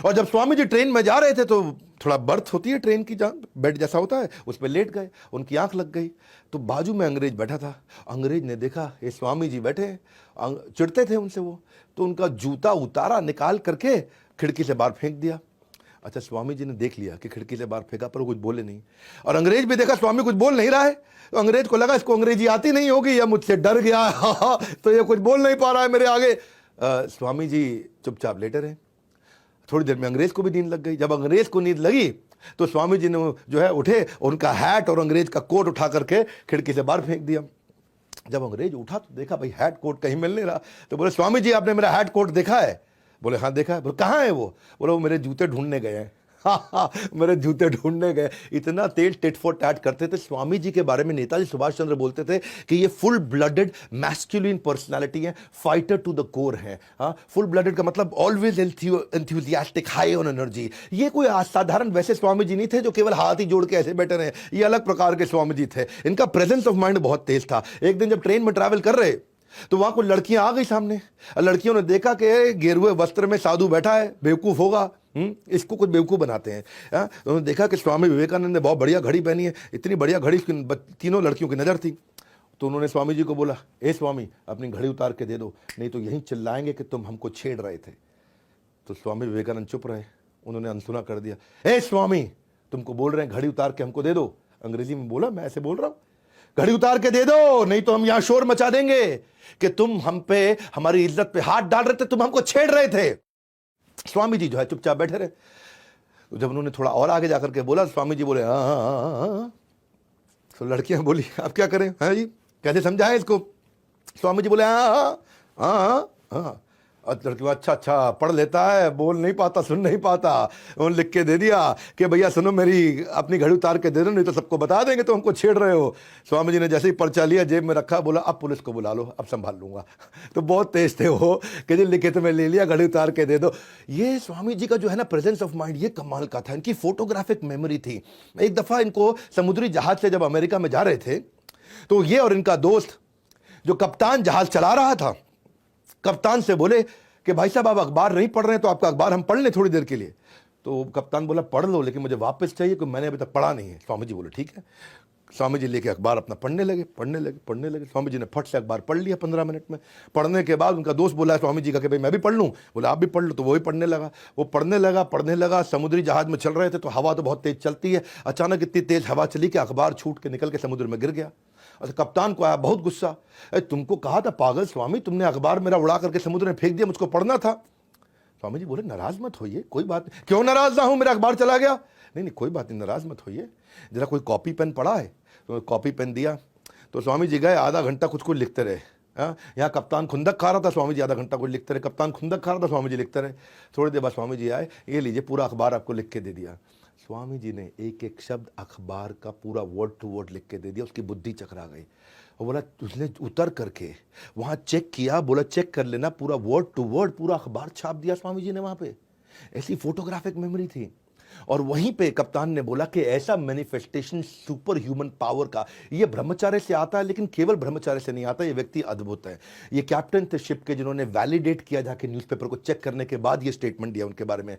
और जब स्वामी जी ट्रेन में जा रहे थे तो थोड़ा बर्थ होती है ट्रेन की, जहाँ बेड जैसा होता है, उस पर लेट गए, उनकी आंख लग गई। तो बाजू में अंग्रेज बैठा था, अंग्रेज ने देखा ये स्वामी जी बैठे हैं, चिढ़ते थे उनसे वो, तो उनका जूता उतारा, निकाल करके खिड़की से बाहर फेंक दिया। अच्छा, स्वामी जी ने देख लिया कि खिड़की से बाहर फेंका, पर वो कुछ बोले नहीं। और अंग्रेज भी देखा स्वामी कुछ बोल नहीं रहा है, तो अंग्रेज को लगा इसको अंग्रेजी आती नहीं होगी या मुझसे डर गया है तो ये कुछ बोल नहीं पा रहा है मेरे आगे। स्वामी जी चुपचाप लेटे रहे। थोड़ी देर में अंग्रेज को भी नींद लग गई। जब अंग्रेज को नींद लगी तो स्वामी जी ने जो है उठे, उनका हैट और अंग्रेज का कोट उठा करके खिड़की से बाहर फेंक दिया। जब अंग्रेज उठा तो देखा भाई हैट कोट कहीं मिल नहीं रहा, तो बोले स्वामी जी आपने मेरा हैट कोट देखा है? बोले हाँ देखा है। बोले कहाँ है वो? बोले वो मेरे जूते ढूंढने गए हैं। हाँ, मेरे जूते ढूंढने गए। इतना तेज टिट फॉर टैट करते थे। स्वामी जी के बारे में नेताजी सुभाष चंद्र बोलते थे कि ये फुल ब्लडेड मैस्कुलिन पर्सनालिटी है, फाइटर टू द कोर है। हाँ, फुल ब्लडेड का मतलब always enthusiastic, high on energy. ये कोई असाधारण वैसे स्वामी जी नहीं थे जो केवल हाथ ही जोड़ के ऐसे बैठे रहे, ये अलग प्रकार के स्वामी जी थे। इनका प्रेजेंस ऑफ माइंड बहुत तेज था। एक दिन जब ट्रेन में ट्रैवल कर रहे तो वहां कुछ लड़कियां आ गई सामने। लड़कियों ने देखा कि गेरुए वस्त्र में साधु बैठा है, बेवकूफ होगा, इसको कुछ बेवकूफ बनाते हैं। उन्होंने देखा कि स्वामी विवेकानंद ने बहुत बढ़िया घड़ी पहनी है, इतनी बढ़िया घड़ी तीनों लड़कियों की नजर थी। तो उन्होंने स्वामी जी को बोला, ए स्वामी अपनी घड़ी उतार के दे दो, नहीं तो यहीं चिल्लाएंगे कि तुम हमको छेड़ रहे थे। तो स्वामी विवेकानंद चुप रहे। उन्होंने अनसुना कर दिया, ए स्वामी तुमको बोल रहे हैं घड़ी उतार के हमको दे दो। अंग्रेजी में बोला, मैं ऐसे बोल रहा हूं, घड़ी उतार के दे दो, नहीं तो हम यहां शोर मचा देंगे कि तुम हम पे, हमारी इज्जत पे हाथ डाल रहे थे, तुम हमको छेड़ रहे थे। स्वामी जी जो है चुपचाप बैठे रहे। तो जब उन्होंने थोड़ा और आगे जाकर के बोला, स्वामी जी बोले हाँ हाँ हाँ। तो लड़कियां बोली अब क्या करें, हाँ जी कैसे समझाएं इसको? स्वामी जी बोले हाँ हाँ हाँ हाँ। और लड़की अच्छा अच्छा पढ़ लेता है, बोल नहीं पाता, सुन नहीं पाता। उन्होंने लिख के दे दिया कि भैया सुनो, मेरी अपनी घड़ी उतार के दे दो, नहीं तो सबको बता देंगे तो हमको छेड़ रहे हो। स्वामी जी ने जैसे ही पर्चा लिया, जेब में रखा, बोला अब पुलिस को बुला लो, अब संभाल लूंगा। तो बहुत तेज थे वो कि जी लिखित में ले लिया, घड़ी उतार के दे दो। ये स्वामी जी का जो है ना प्रेजेंस ऑफ माइंड, ये कमाल का था। इनकी फोटोग्राफिक मेमोरी थी। एक दफा इनको समुद्री जहाज से जब अमेरिका में जा रहे थे, तो ये और इनका दोस्त जो कप्तान जहाज चला रहा था, कप्तान से बोले कि भाई साहब आप अखबार नहीं पढ़ रहे हैं तो आपका अखबार हम पढ़ लें थोड़ी देर के लिए। तो कप्तान बोला पढ़ लो, लेकिन मुझे वापस चाहिए क्योंकि मैंने अभी तक पढ़ा नहीं है। स्वामी जी बोले ठीक है। स्वामी जी लेके अखबार अपना पढ़ने लगे। स्वामी जी ने फट से अखबार पढ़ लिया 15 मिनट में। पढ़ने के बाद उनका दोस्त बोला स्वामी जी का कि भाई मैं भी पढ़ लूँ। बोला आप भी पढ़ लो। तो वो भी पढ़ने लगा। वो पढ़ने लगा। समुद्री जहाज में चल रहे थे तो हवा तो बहुत तेज चलती है। अचानक इतनी तेज हवा चली कि अखबार छूट के निकल के समुद्र में गिर गया। अच्छा, कप्तान को आया बहुत गुस्सा, तुमको कहा था पागल स्वामी, तुमने अखबार मेरा उड़ा करके समुद्र में फेंक दिया, मुझको पढ़ना था। स्वामी जी बोले नाराज मत होइए, कोई बात नहीं। क्यों नाराज ना हूं, मेरा अखबार चला गया। नहीं कोई बात नहीं, नाराज मत होइए, जरा कोई कॉपी पेन पड़ा है? तो कॉपी पेन दिया। तो स्वामी जी गए, आधा घंटा कुछ कुछ लिखते रहे। यहाँ कप्तान खुंदक खा रहा था, स्वामी जी आधा घंटा कुछ लिखते रहे। कप्तान खुंदक खा रहा था, स्वामी जी लिखते रहे। थोड़ी देर बाद स्वामी जी आए, ये लीजिए पूरा अखबार आपको लिख के दे दिया। स्वामी जी ने एक एक शब्द अखबार का पूरा वर्ड टू वर्ड लिख के दे दिया। उसकी बुद्धि चकरा गई। और बोला उसने उतर करके वहां चेक किया, बोला चेक कर लेना, पूरा वर्ड टू वर्ड पूरा अखबार छाप दिया स्वामी जी ने वहां पे। ऐसी फोटोग्राफिक मेमोरी थी। और वहीं पे कप्तान ने बोला कि ऐसा मैनिफेस्टेशन सुपर ह्यूमन पावर का, ये ब्रह्मचार्य से आता है, लेकिन केवल ब्रह्मचार्य से नहीं आता, ये व्यक्ति अद्भुत है। ये कैप्टन थे शिप के, जिन्होंने वैलिडेट किया जाके न्यूज़पेपर को चेक करने के बाद ये स्टेटमेंट दिया उनके बारे में।